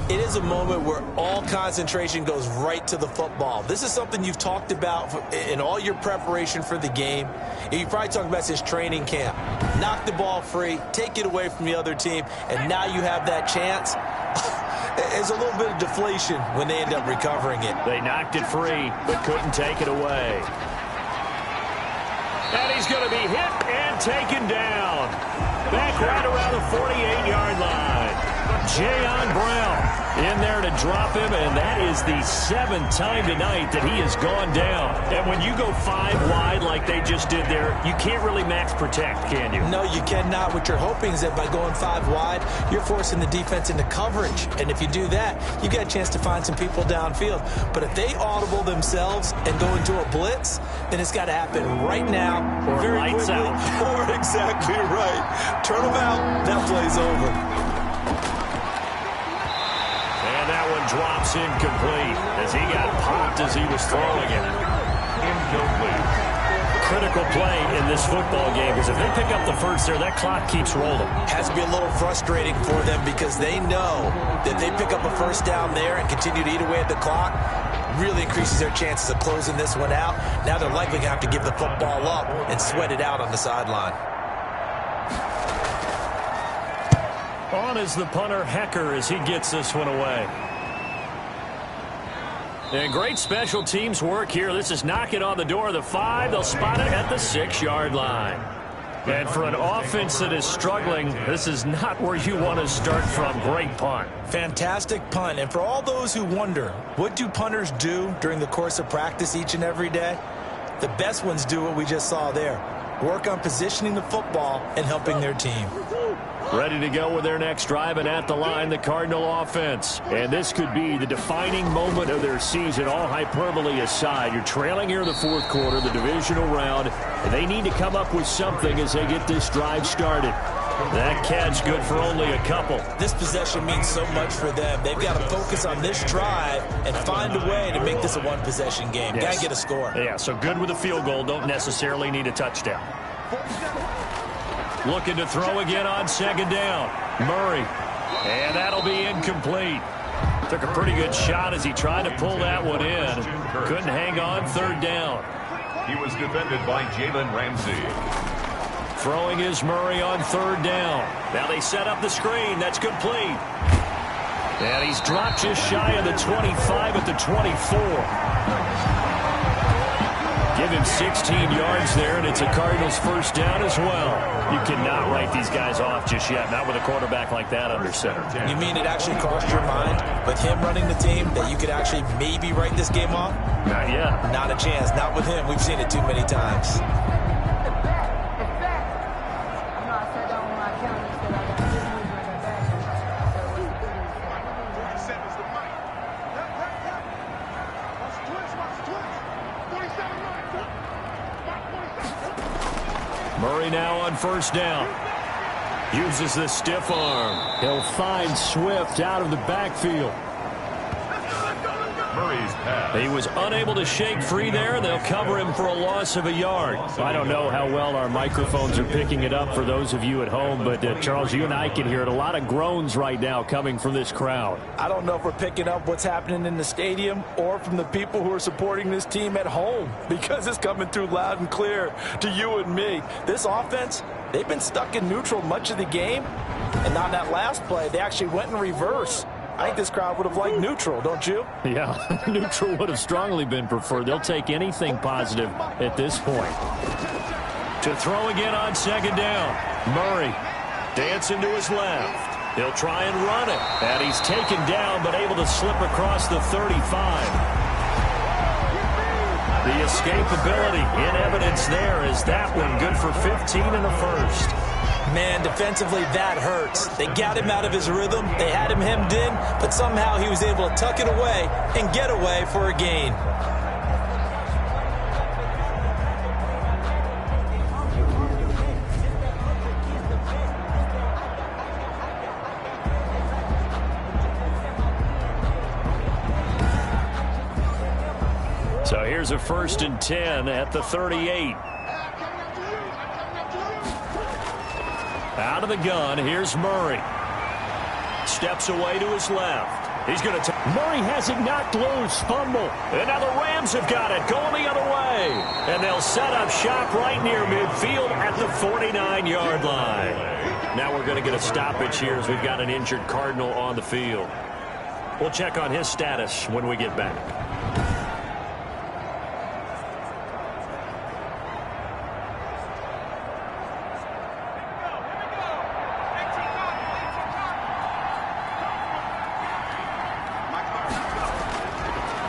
C: It is a moment where all concentration goes right to the football. This is something you've talked about in all your preparation for the game. You probably talked about this training camp. Knock the ball free, take it away from the other team, and now you have that chance. There's a little bit of deflation when they end up recovering it.
A: They knocked it free, but couldn't take it away. And he's going to be hit and taken down. Back right around the 48-yard line. Jayon Brown in there to drop him, and that is the 7th time tonight that he has gone down. And when you go 5 wide like they just did there, you can't really max protect, can you?
C: No, you cannot. What you're hoping is that by going 5 wide, you're forcing the defense into coverage. And if you do that, you get a chance to find some people downfield. But if they audible themselves and go into a blitz, then it's got to happen right now.
A: Or
C: very
A: lights
C: quickly,
A: out.
C: Or exactly right. Turn them out. That play's over.
A: Drops incomplete as he got popped as he was throwing it.
B: Incomplete.
A: Critical play in this football game because if they pick up the first there, that clock keeps rolling.
C: Has to be a little frustrating for them because they know that they pick up a first down there and continue to eat away at the clock, really increases their chances of closing this one out. Now they're likely going to have to give the football up and sweat it out on the sideline.
A: On is the punter, Hecker, as he gets this one away. And great special teams work here. This is knocking on the door of the 5. They'll spot it at the 6-yard line. And for an offense that is struggling, this is not where you want to start from. Great punt.
C: Fantastic punt. And for all those who wonder, what do punters do during the course of practice each and every day? The best ones do what we just saw there. Work on positioning the football and helping their team.
A: Ready to go with their next drive, and at the line, the Cardinal offense. And this could be the defining moment of their season, all hyperbole aside. You're trailing here in the 4th quarter, the divisional round, and they need to come up with something as they get this drive started. That catch good for only a couple.
C: This possession means so much for them. They've got to focus on this drive and find a way to make this a one-possession game.
A: Yes.
C: Got to get a score.
A: Yeah, so good with a field goal. Don't necessarily need a touchdown. Looking to throw again on 2nd down. Murray. And that'll be incomplete. Took a pretty good shot as he tried to pull that one in. Couldn't hang on 3rd down.
B: He was defended by Jalen Ramsey.
A: Throwing is Murray on 3rd down. Now they set up the screen. That's complete. And he's dropped just shy of the 25 at the 24. Give him 16 yards there, and it's a Cardinals first down as well. You cannot write these guys off just yet, not with a quarterback like that under center.
C: You mean it actually crossed your mind with him running the team that you could actually maybe write this game off?
A: Not yet.
C: Not a chance. Not with him. We've seen it too many times.
A: Murray now on 1st down. Uses the stiff arm. He'll find Swift out of the backfield.
B: Murray's pass.
A: He was unable to shake free there. They'll cover him for a loss of a yard. I don't know how well our microphones are picking it up for those of you at home, but Charles, you and I can hear it. A lot of groans right now coming from this crowd.
C: I don't know if we're picking up what's happening in the stadium or from the people who are supporting this team at home, because it's coming through loud and clear to you and me. This offense, they've been stuck in neutral much of the game, and on that last play, they actually went in reverse. I think this crowd would have liked neutral, don't you?
A: Yeah, neutral would have strongly been preferred. They'll take anything positive at this point. To throw again on 2nd down. Murray dancing to his left. He'll try and run it. And he's taken down but able to slip across the 35. The escapability in evidence there is that one good for 15 in the first.
C: Man, defensively, that hurts. They got him out of his rhythm. They had him hemmed in, but somehow he was able to tuck it away and get away for a gain.
A: So here's a 1st and 10 at the 38. Out of the gun, here's Murray. Steps away to his left. He's going to Murray has it knocked loose. Fumble. And now the Rams have got it. Going the other way. And they'll set up shop right near midfield at the 49-yard line. Now we're going to get a stoppage here as we've got an injured Cardinal on the field. We'll check on his status when we get back.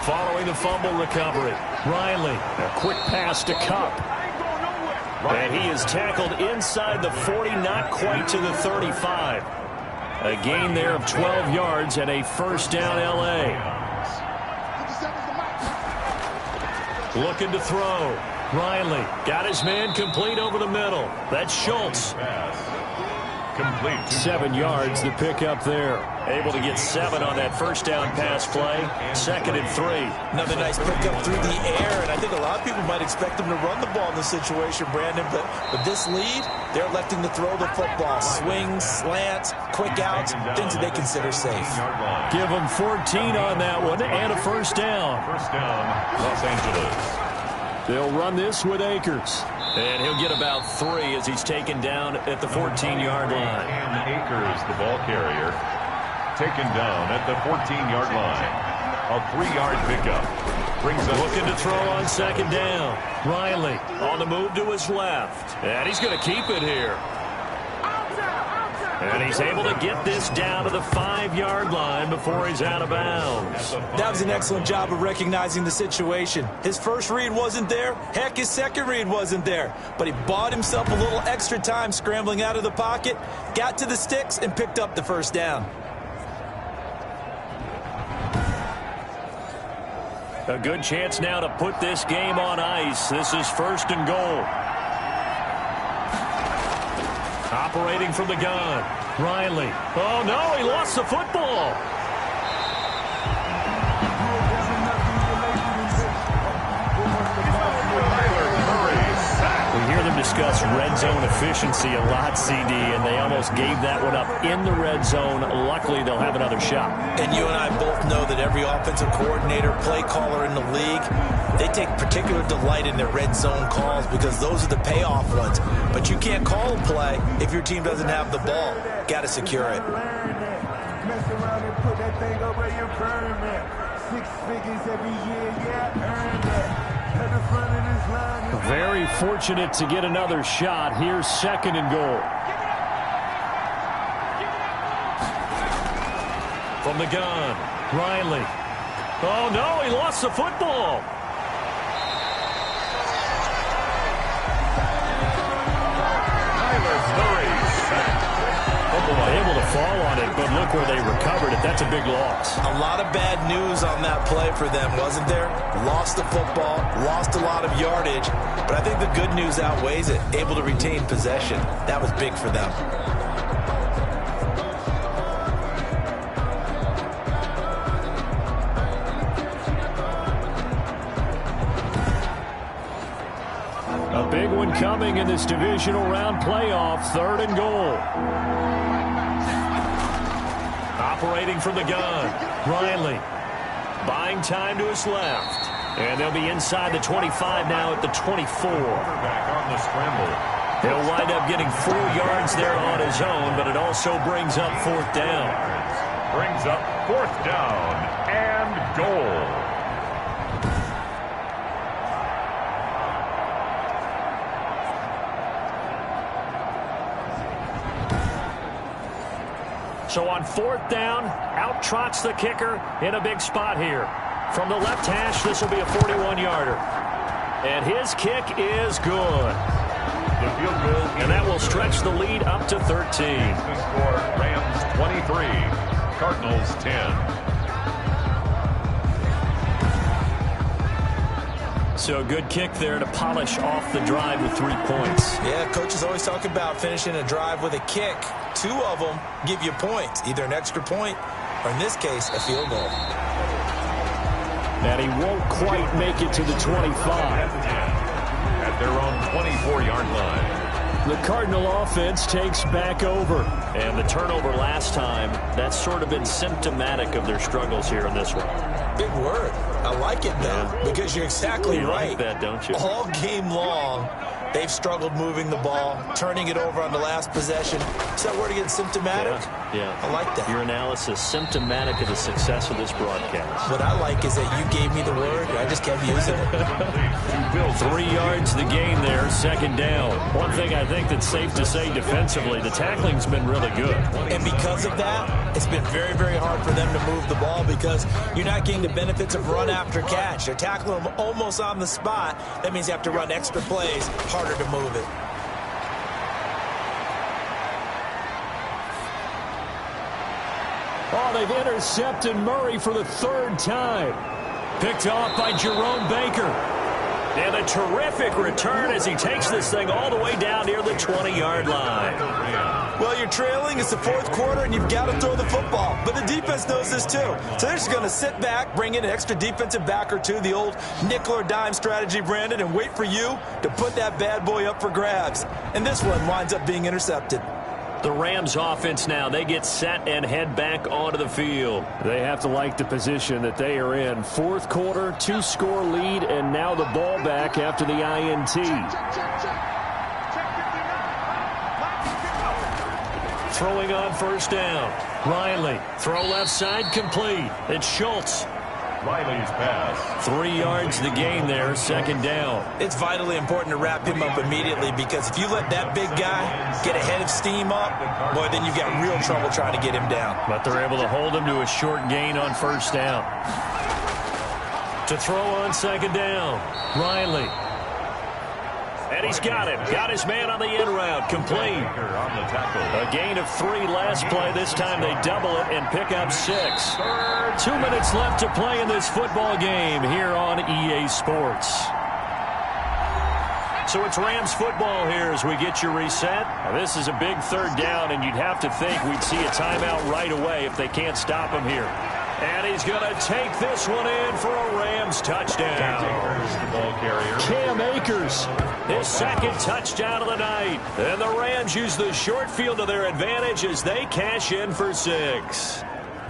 A: Following the fumble recovery, Riley, a quick pass to Kupp. And he is tackled inside the 40, not quite to the 35. A gain there of 12 yards and a first down L.A. Looking to throw. Riley got his man complete over the middle. That's Schultz.
B: Complete.
A: 7 yards, the pickup there. Able to get 7 on that first down pass play. 2nd and 3.
C: Another nice pickup through the air, and I think a lot of people might expect them to run the ball in this situation, Brandon, but with this lead, they're electing to throw the football. Swings, slants, quick outs, things that they consider safe.
A: Give them 14 on that one and a first down.
B: First down, Los Angeles.
A: They'll run this with Akers. And he'll get about 3 as he's taken down at the 14-yard line.
B: And Akers, the ball carrier, taken down at the 14-yard line. A 3-yard pickup. Brings up.
A: Looking to throw on 2nd down. Riley on the move to his left. And he's going to keep it here. And he's able to get this down to the 5-yard line before he's out of bounds.
C: That was an excellent job of recognizing the situation. His first read wasn't there. Heck, his second read wasn't there. But he bought himself a little extra time scrambling out of the pocket, got to the sticks, and picked up the first down.
A: A good chance now to put this game on ice. This is 1st and goal. Operating from the gun. Riley. Oh, no, he lost the football. We hear them discuss red zone efficiency a lot, CD, and they almost gave that one up in the red zone. Luckily, they'll have another shot.
C: And you and I both know that every offensive coordinator, play caller in the league, they take particular delight in their red zone calls because those are the payoff ones. But you can't call a play if your team doesn't have the ball. Got to secure it.
E: Mess around and put that thing over your permit. 6 figures every year, yeah, earn that. At the front of this line.
A: Very fortunate to get another shot. Here's 2nd and goal. From the gun, Riley. Oh, no, he lost the football. Able to fall on it, but look where they recovered it. That's a big loss.
C: A lot of bad news on that play for them, wasn't there? Lost the football, lost a lot of yardage, but I think the good news outweighs it. Able to retain possession. That was big for them.
A: A big one coming in this divisional round playoff. 3rd and goal. Operating from the gun. Riley buying time to his left. And they'll be inside the 25 now at the 24.
B: Back on the scramble.
A: He'll wind up getting 4 yards there on his own, but it also brings up 4th down.
B: Brings up 4th down and goal.
A: So on 4th down, out trots the kicker in a big spot here. From the left hash, this will be a 41-yarder. And his kick is good.
B: The field goal.
A: And that will stretch the lead up to 13.
B: The score, Rams 23, Cardinals 10.
A: So a good kick there to polish off the drive with 3 points.
C: Yeah, coaches always talk about finishing a drive with a kick. 2 of them give you points, either an extra point or, in this case, a field goal.
A: And he won't quite make it to the 25.
B: At their own 24-yard line.
A: The Cardinal offense takes back over. And the turnover last time, that's sort of been symptomatic of their struggles here in this one.
C: Big word. I like it, though, because you're exactly right.
A: Like that, don't you?
C: All game long, they've struggled moving the ball, turning it over on the last possession. Is that word again, symptomatic?
A: Yeah.
C: I like that.
A: Your analysis, symptomatic of the success of this broadcast.
C: What I like is that you gave me the word, and I just kept using it.
A: 3 yards the gain there, second down. One thing I think that's safe to say defensively, the tackling's been really good.
C: And because of that, it's been very, very hard for them to move the ball because you're not getting the benefits of run after catch. They're tackling them almost on the spot. That means you have to run extra plays, harder to move it.
A: Oh, they've intercepted Murray for the third time. Picked off by Jerome Baker. And a terrific return as he takes this thing all the way down near the 20-yard line.
C: Well, you're trailing. It's the fourth quarter, and you've got to throw the football. But the defense knows this, too. So they're just going to sit back, bring in an extra defensive back or two, the old nickel or dime strategy, Brandon, and wait for you to put that bad boy up for grabs. And this one winds up being intercepted.
A: The Rams offense now, they get set and head back onto the field. They have to like the position that they are in. Fourth quarter, 2-score lead, and now the ball back after the INT. Throwing on first down. Riley, throw left side, complete. It's Schultz.
B: Riley's pass.
A: 3 yards the gain there, second down.
C: It's vitally important to wrap him up immediately because if you let that big guy get a head of steam up, boy, then you've got real trouble trying to get him down.
A: But they're able to hold him to a short gain on first down. To throw on second down, Riley. And he's got him. Got his man on the end route. Complete.
B: On the tackle.
A: A gain of 3 last play. This time they double it and pick up 6. 2 minutes left to play in this football game here on EA Sports. So it's Rams football here as we get you reset. Now, this is a big third down, and you'd have to think we'd see a timeout right away if they can't stop him here. And he's going to take this one in for a Rams touchdown.
B: The ball carrier.
A: Cam Akers, his second touchdown of the night. And the Rams use the short field to their advantage as they cash in for 6.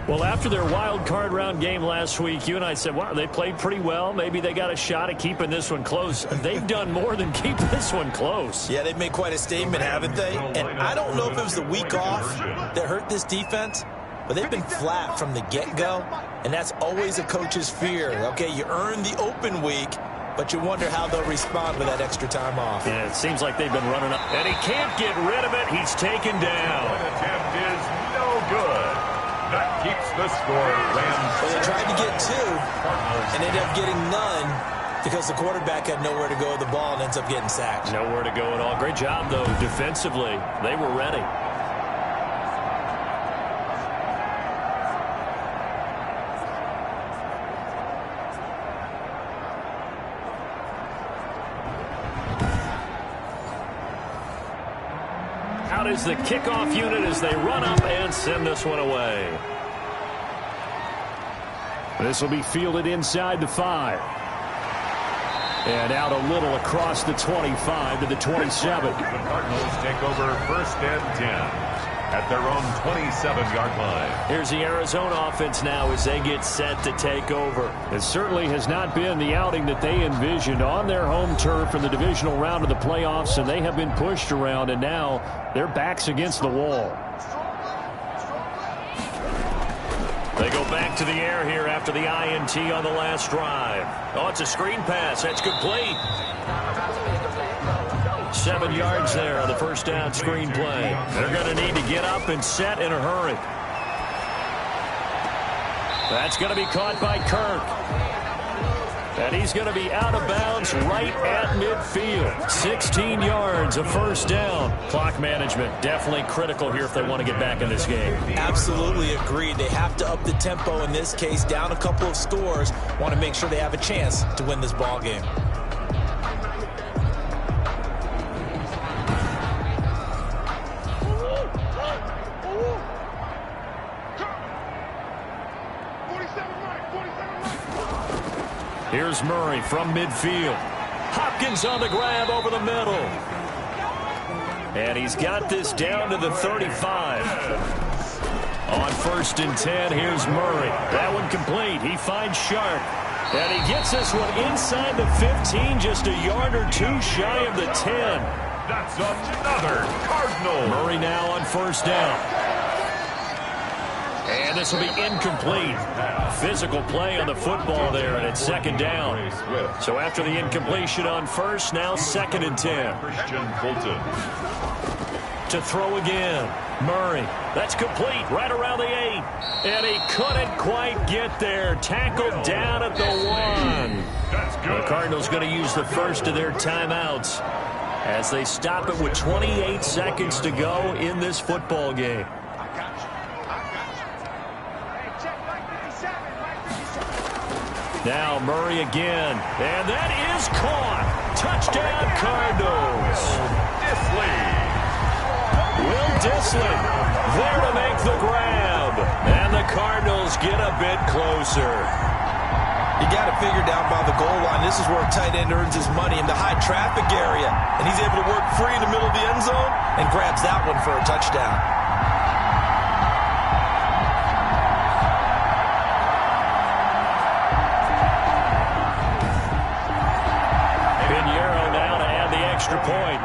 A: Well, after their wild card round game last week, you and I said, wow, they played pretty well. Maybe they got a shot at keeping this one close. They've done more than keep this one close.
C: Yeah, they've made quite a statement, haven't they? And I don't know if it was the week off that hurt this defense, but they've been flat from the get-go, and that's always a coach's fear. Okay, you earn the open week, but you wonder how they'll respond with that extra time off.
A: Yeah, it seems like they've been running up. And he can't get rid of it. He's taken down.
B: That attempt is no good. That keeps the score. Rams.
C: Well, they tried to get 2 and ended up getting none because the quarterback had nowhere to go with the ball and ends up getting sacked.
A: Nowhere to go at all. Great job, though, defensively. They were ready. Out is the kickoff unit as they run up and send this one away. This will be fielded inside the 5. And out a little across the 25 to the 27.
B: The Cardinals take over first and 10 at their own 27-yard line.
A: Here's the Arizona offense now as they get set to take over. It certainly has not been the outing that they envisioned on their home turf in the divisional round of the playoffs, and they have been pushed around, and now their backs against the wall. They go back to the air here after the INT on the last drive. Oh, it's a screen pass. That's complete. 7 yards there on the first down screen play. They're going to need to get up and set in a hurry. That's going to be caught by Kirk. And he's going to be out of bounds right at midfield. 16 yards, a first down. Clock management definitely critical here if they want to get back in this game.
C: Absolutely agreed. They have to up the tempo in this case, down a couple of scores. Want to make sure they have a chance to win this ball game.
A: Here's Murray from midfield. Hopkins on the grab over the middle. And he's got this down to the 35. On 1st and 10, here's Murray. That one complete. He finds Sharp. And he gets this one inside the 15, just a yard or two shy of the 10.
B: That's another Cardinal.
A: Murray now on 1st down. And this will be incomplete. Physical play on the football there, and it's 2nd down. So after the incompletion on 1st, now 2nd and 10.
B: Christian Fulton.
A: To throw again. Murray. That's complete right around the 8. And he couldn't quite get there. Tackled down at the 1.
B: That's good.
A: The Cardinals going to use the first of their timeouts as they stop it with 28 seconds to go in this football game. Now Murray again. And that is caught. Touchdown Cardinals.
B: Dissly.
A: Will Dissly there to make the grab. And the Cardinals get a bit closer.
C: You got to figure down by the goal line. This is where a tight end earns his money in the high traffic area. And he's able to work free in the middle of the end zone and grabs that one for a touchdown.
A: Pinheiro now to add the extra point.